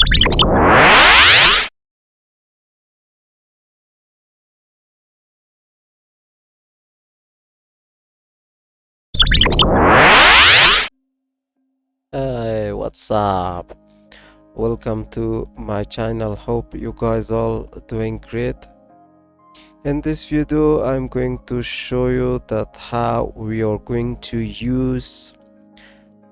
Hey, what's up? Welcome to my channel. Hope you guys all doing great. In this video, I'm going to show you that how we are going to use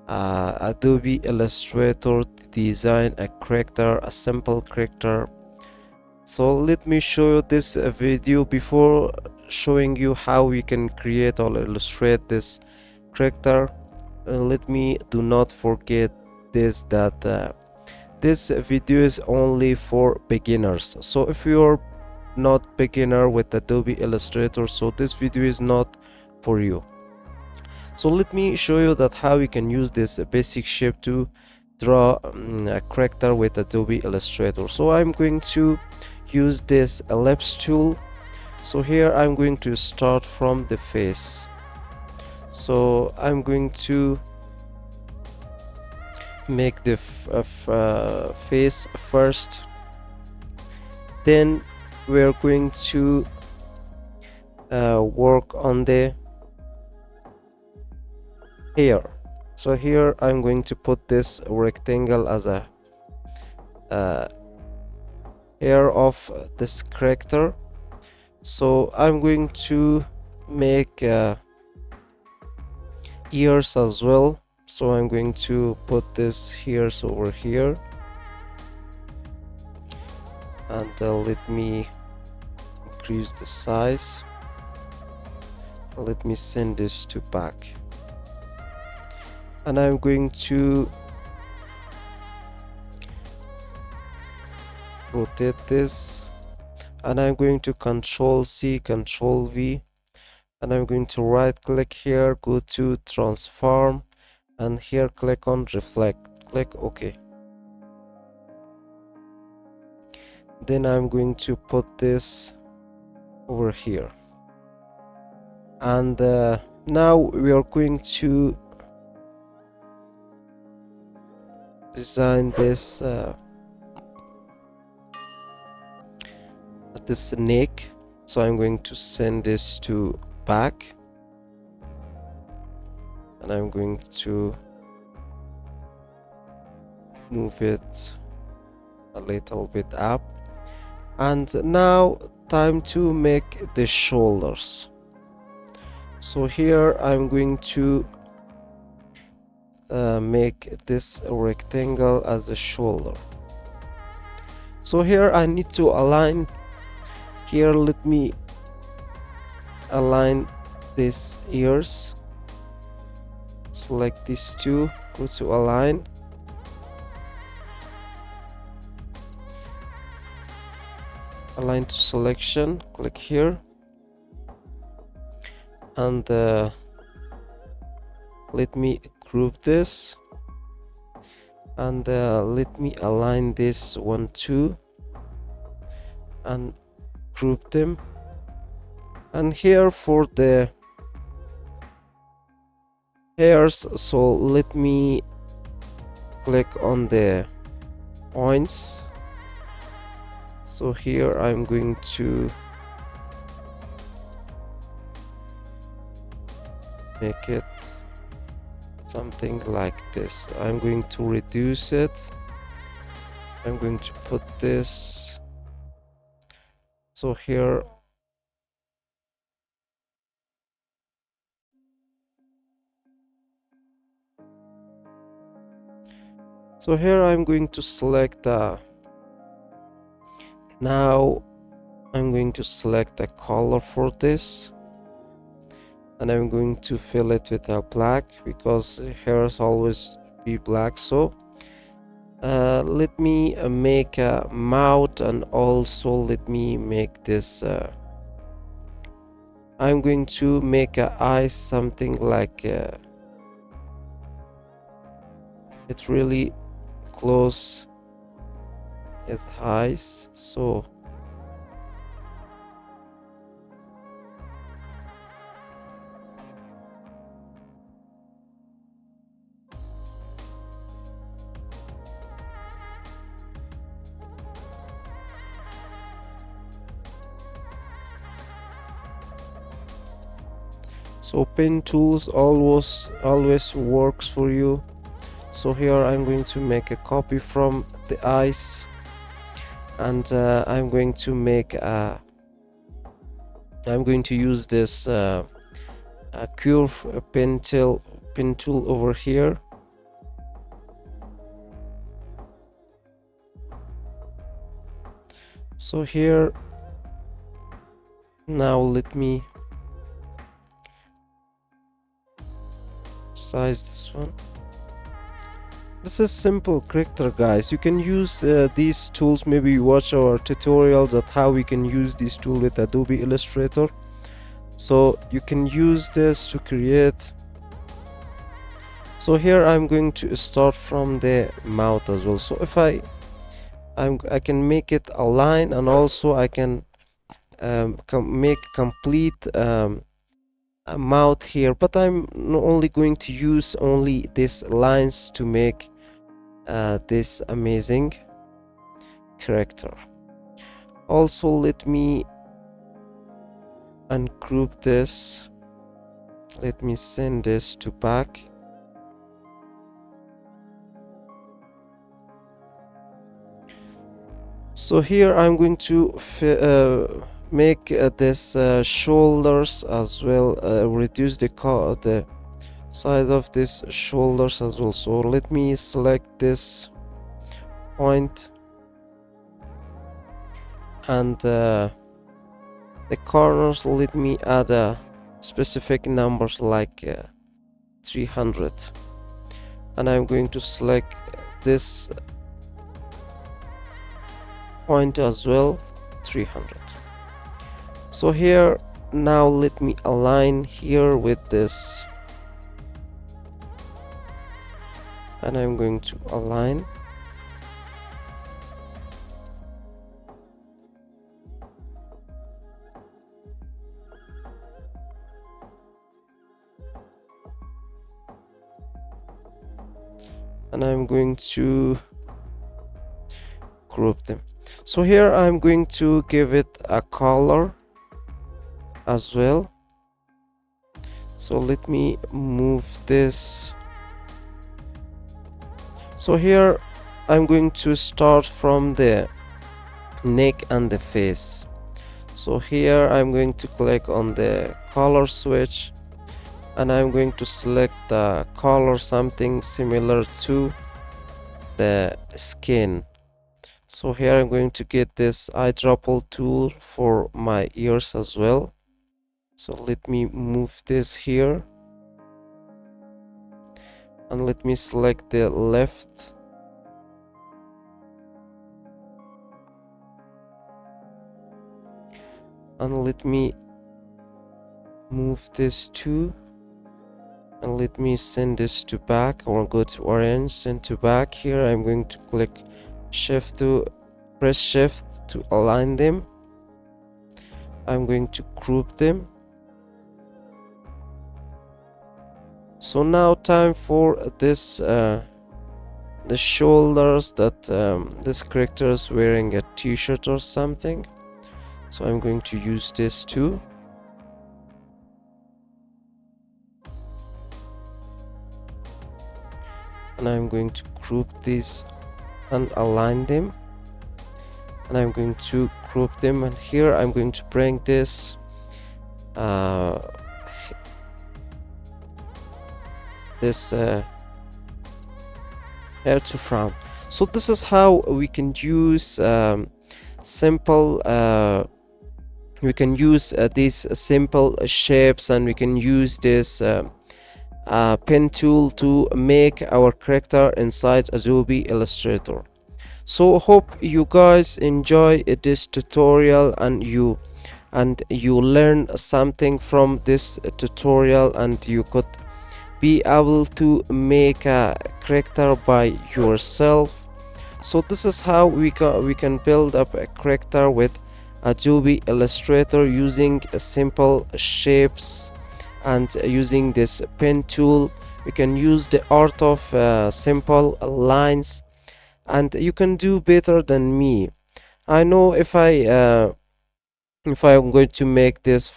Adobe Illustrator to design a character, a simple character. So let me show you this video before showing you how we can create or illustrate this character. Let me do not forget this that this video is only for beginners. So if you're not beginner with Adobe Illustrator, so this video is not for you. So let me show you that how you can use this basic shape to draw a character with Adobe Illustrator. So I'm going to use this ellipse tool. So here I'm going to start from the face. So I'm going to make the face first, then we're going to work on the hair. So here I'm going to put this rectangle as a hair of this character. So I'm going to make ears as well. So I'm going to put this hairs over here, and let me increase the size. Let me send this to back, and I'm going to rotate this, and I'm going to Control C, Control V, and I'm going to right click here, go to transform, and here click on reflect, click OK. Then I'm going to put this over here, and now we are going to design this this neck. So I'm going to send this to back, and I'm going to move it a little bit up. And now time to make the shoulders. So here I'm going to make this rectangle as a shoulder. So here I need to align. Here let me align these ears. Select these two, go to align, align to selection, click here, and let me group this, and let me align this one too, and group them. And here for the hairs, so let me click on the points. So here I'm going to make it something like this. I'm going to reduce it. I'm going to put this. So here I'm going to select now I'm going to select a color for this, and I'm going to fill it with a black because hairs always be black. So let me make a mouth, and also let me make this I'm going to make a eye something like it's really close as eyes. So So pen tools always works for you. So here I'm going to make a copy from the ice, and I'm going to use this a curve pen tool over here. So here, now let me size this one. This is simple character, guys. You can use these tools. Maybe you watch our tutorials at how we can use this tool with Adobe Illustrator. So you can use this to create. So here I'm going to start from the mouth as well. So if I can make it a line, and also I can make complete a mouth here, but I'm only going to use only these lines to make this amazing character. Also, let me ungroup this. Let me send this to back. So here I'm going to make this shoulders as well, reduce the size of this shoulders as well. So let me select this point, and the corners, let me add a specific numbers like 300, and I'm going to select this point as well, 300. So here, now let me align here with this, and I'm going to align. And I'm going to group them. So here I'm going to give it a color as well. So let me move this. So here I'm going to start from the neck and the face. So here I'm going to click on the color switch, and I'm going to select the color something similar to the skin. So here I'm going to get this eyedropper tool for my ears as well. So let me move this here, and let me select the left, and let me move this too, and let me send this to back, or go to orange, send to back. Here I'm going to press shift to align them. I'm going to group them. So now time for this the shoulders, that this character is wearing a t-shirt or something. So I'm going to use this too, and I'm going to group these and align them, and I'm going to group them. And here I'm going to bring this hair to front. So this is how we can use simple we can use these simple shapes, and we can use this pen tool to make our character inside Adobe Illustrator. So hope you guys enjoy this tutorial, and you learn something from this tutorial, and you could be able to make a character by yourself. So this is how we can build up a character with Adobe Illustrator using simple shapes, and using this pen tool. We can use the art of simple lines, and you can do better than me. I know if I am going to make this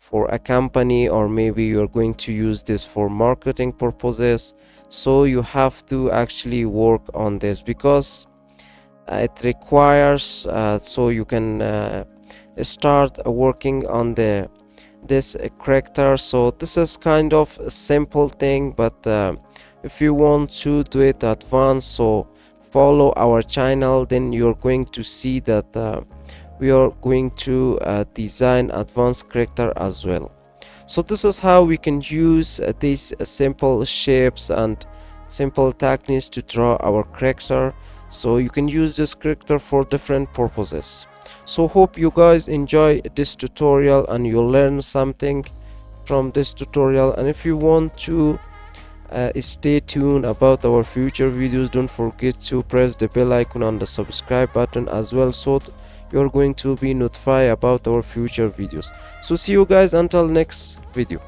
for a company, or maybe you're going to use this for marketing purposes. So you have to actually work on this because it requires so you can start working on this character. So this is kind of a simple thing, but if you want to do it advanced, so follow our channel, then you're going to see that we are going to design advanced character as well. So this is how we can use these simple shapes and simple techniques to draw our character. So you can use this character for different purposes. So hope you guys enjoy this tutorial and you learn something from this tutorial. And if you want to stay tuned about our future videos, don't forget to press the bell icon and the subscribe button as well, so you're going to be notified about our future videos. So see you guys until next video.